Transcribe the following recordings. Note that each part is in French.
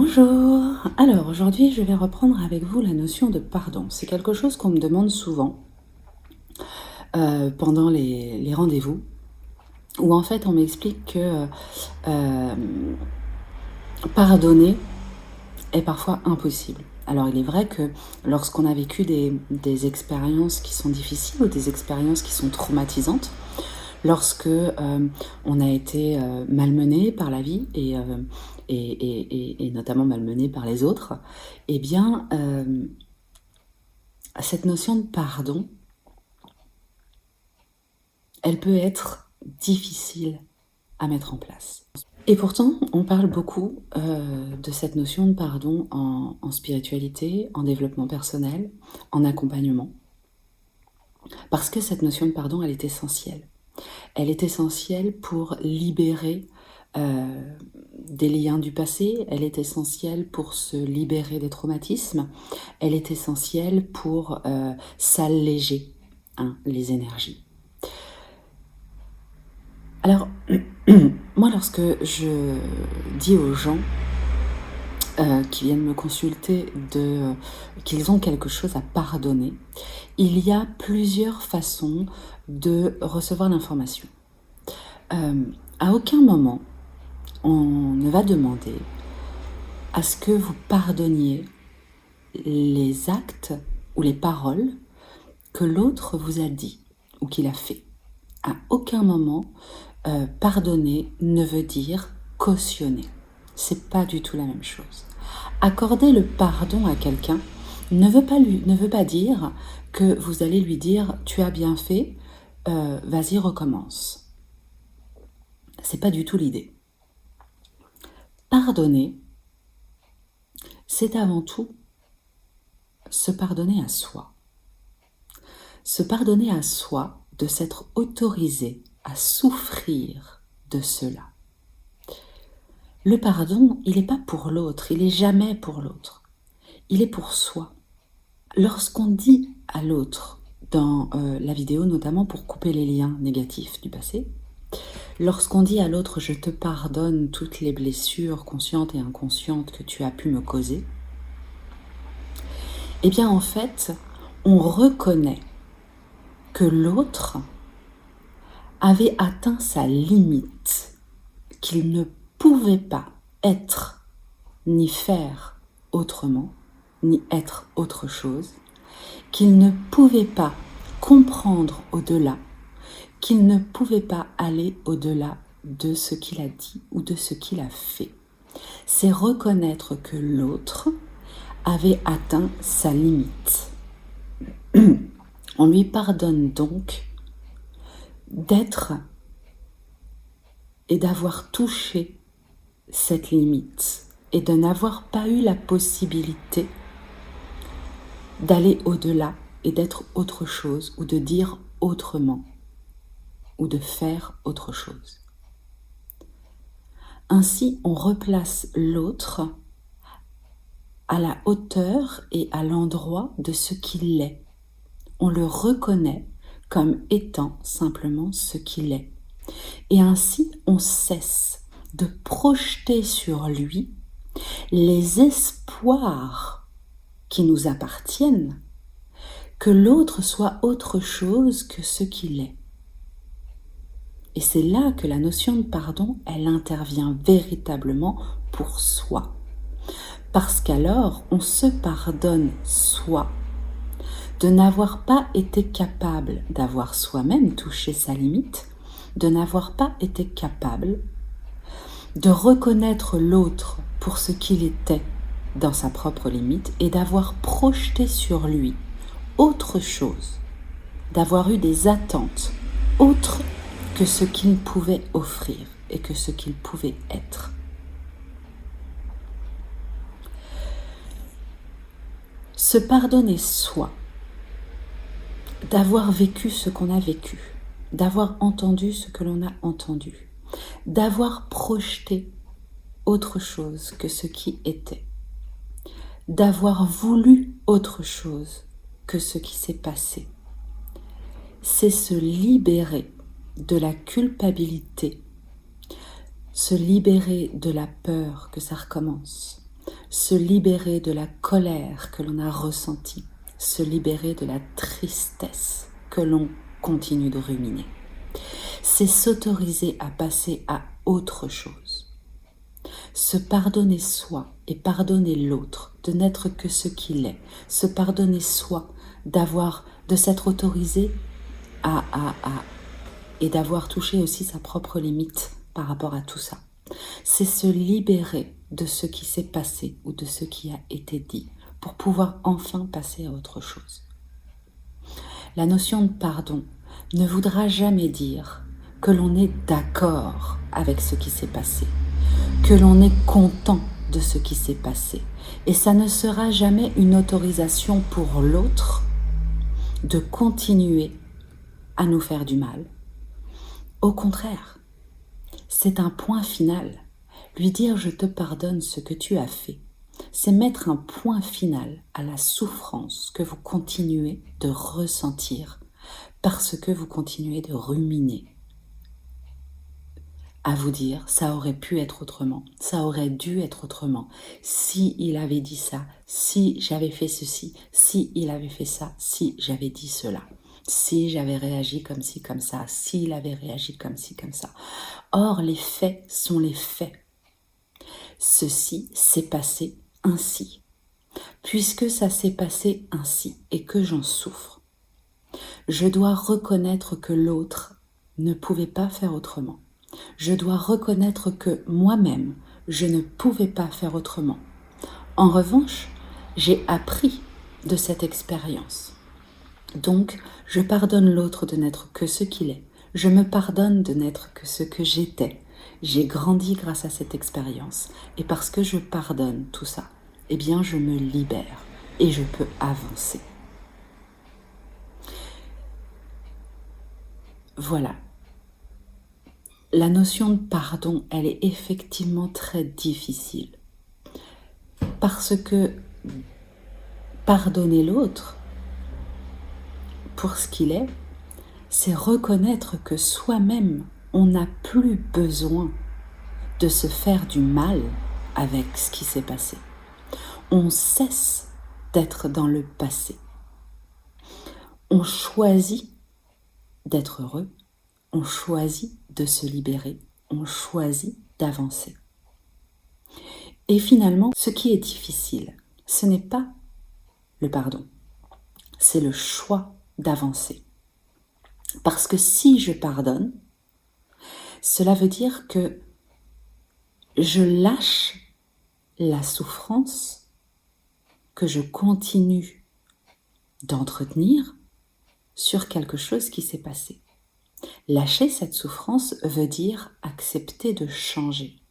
Bonjour. Alors aujourd'hui, je vais reprendre avec vous la notion de pardon. C'est quelque chose qu'on me demande souvent pendant les rendez-vous, où en fait on m'explique que euh, pardonner est parfois impossible. Alors il est vrai que lorsqu'on a vécu des expériences qui sont difficiles ou des expériences qui sont traumatisantes, lorsque on a été malmené par la vie et notamment malmené par les autres, eh bien cette notion de pardon, elle peut être difficile à mettre en place. Et pourtant, on parle beaucoup de cette notion de pardon en spiritualité, en développement personnel, en accompagnement. Parce que cette notion de pardon, elle est essentielle. Elle est essentielle pour libérer des liens du passé, elle est essentielle pour se libérer des traumatismes, elle est essentielle pour s'alléger les énergies. Alors, moi, lorsque je dis aux gens qui viennent me consulter qu'ils ont quelque chose à pardonner, il y a plusieurs façons de recevoir l'information. À aucun moment, on ne va demander à ce que vous pardonniez les actes ou les paroles que l'autre vous a dit ou qu'il a fait. À aucun moment, pardonner ne veut dire cautionner. C'est pas du tout la même chose. Accorder le pardon à quelqu'un ne veut pas dire que vous allez lui dire tu as bien fait, vas-y recommence. C'est pas du tout l'idée. Pardonner, c'est avant tout se pardonner à soi. Se pardonner à soi de s'être autorisé à souffrir de cela. Le pardon, il n'est pas pour l'autre, il n'est jamais pour l'autre. Il est pour soi. Lorsqu'on dit à l'autre, dans la vidéo notamment pour couper les liens négatifs du passé, lorsqu'on dit à l'autre « je te pardonne toutes les blessures conscientes et inconscientes que tu as pu me causer », eh bien en fait, on reconnaît que l'autre avait atteint sa limite, qu'il ne pouvait pas être ni faire autrement, ni être autre chose, qu'il ne pouvait pas comprendre au-delà, qu'il ne pouvait pas aller au-delà de ce qu'il a dit ou de ce qu'il a fait. C'est reconnaître que l'autre avait atteint sa limite. On lui pardonne donc d'être et d'avoir touché cette limite et de n'avoir pas eu la possibilité d'aller au-delà et d'être autre chose ou de dire autrement ou de faire autre chose. Ainsi, on replace l'autre à la hauteur et à l'endroit de ce qu'il est. On le reconnaît comme étant simplement ce qu'il est. Et ainsi, on cesse de projeter sur lui les espoirs qui nous appartiennent, que l'autre soit autre chose que ce qu'il est. Et c'est là que la notion de pardon, elle intervient véritablement pour soi. Parce qu'alors, on se pardonne soi de n'avoir pas été capable d'avoir soi-même touché sa limite, de n'avoir pas été capable de reconnaître l'autre pour ce qu'il était dans sa propre limite et d'avoir projeté sur lui autre chose, d'avoir eu des attentes autres que ce qu'il pouvait offrir et que ce qu'il pouvait être. Se pardonner soi, d'avoir vécu ce qu'on a vécu, d'avoir entendu ce que l'on a entendu, d'avoir projeté autre chose que ce qui était, d'avoir voulu autre chose que ce qui s'est passé. C'est se libérer de la culpabilité, se libérer de la peur que ça recommence, se libérer de la colère que l'on a ressentie, se libérer de la tristesse que l'on continue de ruminer. C'est s'autoriser à passer à autre chose. Se pardonner soi et pardonner l'autre, de n'être que ce qu'il est. Se pardonner soi, de s'être autorisé et d'avoir touché aussi sa propre limite par rapport à tout ça. C'est se libérer de ce qui s'est passé ou de ce qui a été dit pour pouvoir enfin passer à autre chose. La notion de pardon ne voudra jamais dire que l'on est d'accord avec ce qui s'est passé, que l'on est content de ce qui s'est passé. Et ça ne sera jamais une autorisation pour l'autre de continuer à nous faire du mal. Au contraire, c'est un point final. Lui dire « je te pardonne ce que tu as fait », c'est mettre un point final à la souffrance que vous continuez de ressentir parce que vous continuez de ruminer. À vous dire, ça aurait pu être autrement, ça aurait dû être autrement, si il avait dit ça, si j'avais fait ceci, si il avait fait ça, si j'avais dit cela, si j'avais réagi comme ci, comme ça, s'il avait réagi comme ci, comme ça. Or, les faits sont les faits. Ceci s'est passé ainsi. Puisque ça s'est passé ainsi et que j'en souffre, je dois reconnaître que l'autre ne pouvait pas faire autrement. Je dois reconnaître que moi-même, je ne pouvais pas faire autrement. En revanche, j'ai appris de cette expérience. Donc, je pardonne l'autre de n'être que ce qu'il est. Je me pardonne de n'être que ce que j'étais. J'ai grandi grâce à cette expérience. Et parce que je pardonne tout ça, eh bien, je me libère et je peux avancer. Voilà. La notion de pardon, elle est effectivement très difficile. Parce que pardonner l'autre pour ce qu'il est, c'est reconnaître que soi-même, on n'a plus besoin de se faire du mal avec ce qui s'est passé. On cesse d'être dans le passé. On choisit d'être heureux, on choisit de se libérer, on choisit d'avancer. Et finalement, ce qui est difficile, ce n'est pas le pardon, c'est le choix d'avancer. Parce que si je pardonne, cela veut dire que je lâche la souffrance que je continue d'entretenir sur quelque chose qui s'est passé. Lâcher cette souffrance veut dire accepter de changer.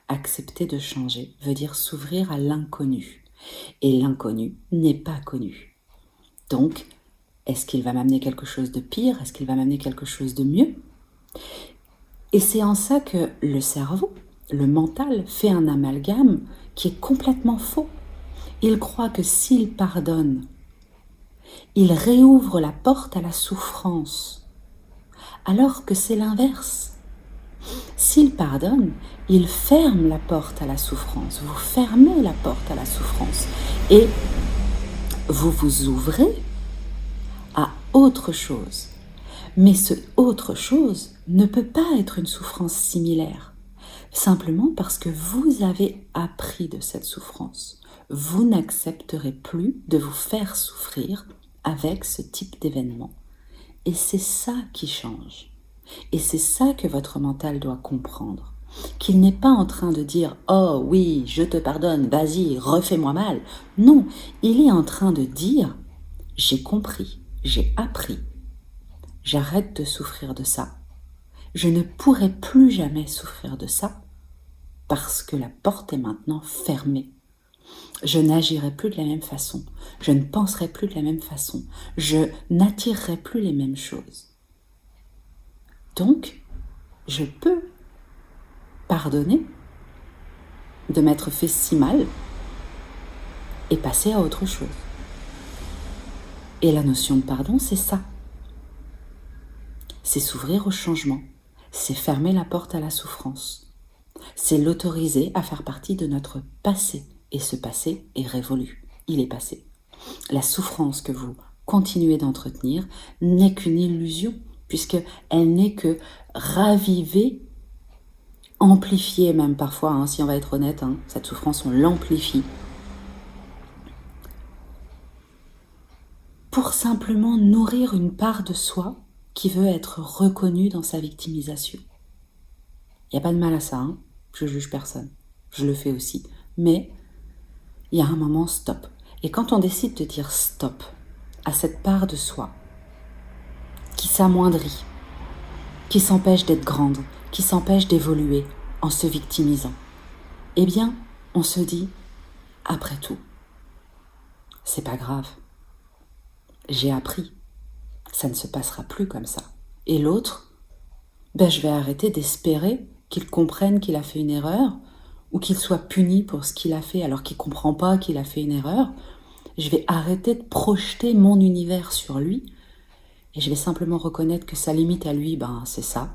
Accepter de changer veut dire s'ouvrir à l'inconnu. Et l'inconnu n'est pas connu. Donc, est-ce qu'il va m'amener quelque chose de pire? Est-ce qu'il va m'amener quelque chose de mieux? Et c'est en ça que le cerveau, le mental, fait un amalgame qui est complètement faux. Il croit que s'il pardonne, il réouvre la porte à la souffrance, alors que c'est l'inverse. S'il pardonne, il ferme la porte à la souffrance. Vous fermez la porte à la souffrance et vous vous ouvrez à autre chose. Mais ce autre chose ne peut pas être une souffrance similaire, simplement parce que vous avez appris de cette souffrance. Vous n'accepterez plus de vous faire souffrir avec ce type d'événement. Et c'est ça qui change. Et c'est ça que votre mental doit comprendre. Qu'il n'est pas en train de dire « Oh oui, je te pardonne, vas-y, refais-moi mal ». Non, il est en train de dire « J'ai compris, j'ai appris, j'arrête de souffrir de ça. Je ne pourrai plus jamais souffrir de ça parce que la porte est maintenant fermée. Je n'agirai plus de la même façon, je ne penserai plus de la même façon, je n'attirerai plus les mêmes choses. Donc, je peux pardonner de m'être fait si mal et passer à autre chose. Et la notion de pardon, c'est ça. C'est s'ouvrir au changement, c'est fermer la porte à la souffrance, c'est l'autoriser à faire partie de notre passé Et ce passé est révolu, il est passé. La souffrance que vous continuez d'entretenir n'est qu'une illusion, puisqu'elle n'est que ravivée, amplifiée même parfois, hein, si on va être honnête, hein, cette souffrance on l'amplifie, pour simplement nourrir une part de soi qui veut être reconnue dans sa victimisation. Il n'y a pas de mal à ça, hein, je juge personne, je le fais aussi, mais il y a un moment stop. Et quand on décide de dire stop à cette part de soi qui s'amoindrit, qui s'empêche d'être grande, qui s'empêche d'évoluer en se victimisant, eh bien, on se dit, après tout, c'est pas grave. J'ai appris, ça ne se passera plus comme ça. Et l'autre, je vais arrêter d'espérer qu'il comprenne qu'il a fait une erreur ou qu'il soit puni pour ce qu'il a fait alors qu'il ne comprend pas qu'il a fait une erreur. Je vais arrêter de projeter mon univers sur lui et je vais simplement reconnaître que sa limite à lui, c'est ça.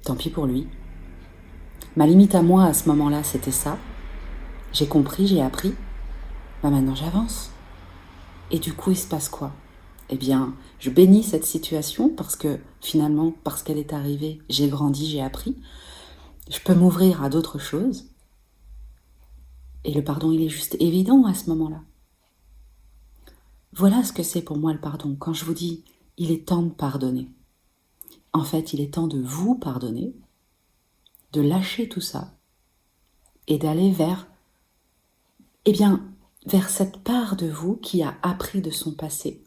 Tant pis pour lui. Ma limite à moi à ce moment-là, c'était ça. J'ai compris, j'ai appris. Maintenant j'avance. Et du coup, il se passe quoi ? Eh bien, je bénis cette situation parce que finalement, parce qu'elle est arrivée, j'ai grandi, j'ai appris. Je peux m'ouvrir à d'autres choses. Et le pardon, il est juste évident à ce moment-là. Voilà ce que c'est pour moi le pardon. Quand je vous dis, il est temps de pardonner. En fait, il est temps de vous pardonner, de lâcher tout ça et d'aller vers cette part de vous qui a appris de son passé,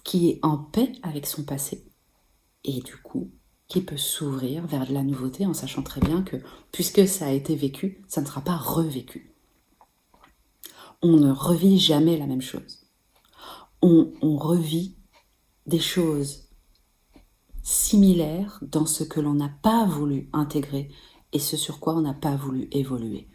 qui est en paix avec son passé et du coup, qui peut s'ouvrir vers de la nouveauté en sachant très bien que puisque ça a été vécu, ça ne sera pas revécu. On ne revit jamais la même chose. On revit des choses similaires dans ce que l'on n'a pas voulu intégrer et ce sur quoi on n'a pas voulu évoluer.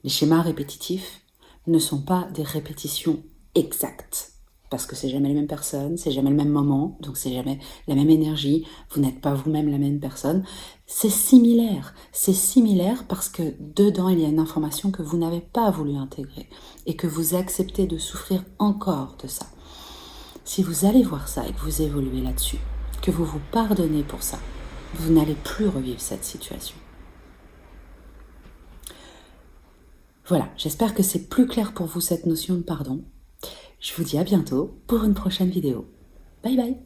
Les schémas répétitifs ne sont pas des répétitions exactes, parce que c'est jamais les mêmes personnes, c'est jamais le même moment, donc c'est jamais la même énergie, vous n'êtes pas vous-même la même personne. C'est similaire parce que dedans il y a une information que vous n'avez pas voulu intégrer et que vous acceptez de souffrir encore de ça. Si vous allez voir ça et que vous évoluez là-dessus, que vous vous pardonnez pour ça, vous n'allez plus revivre cette situation. Voilà, j'espère que c'est plus clair pour vous cette notion de pardon. Je vous dis à bientôt pour une prochaine vidéo. Bye bye.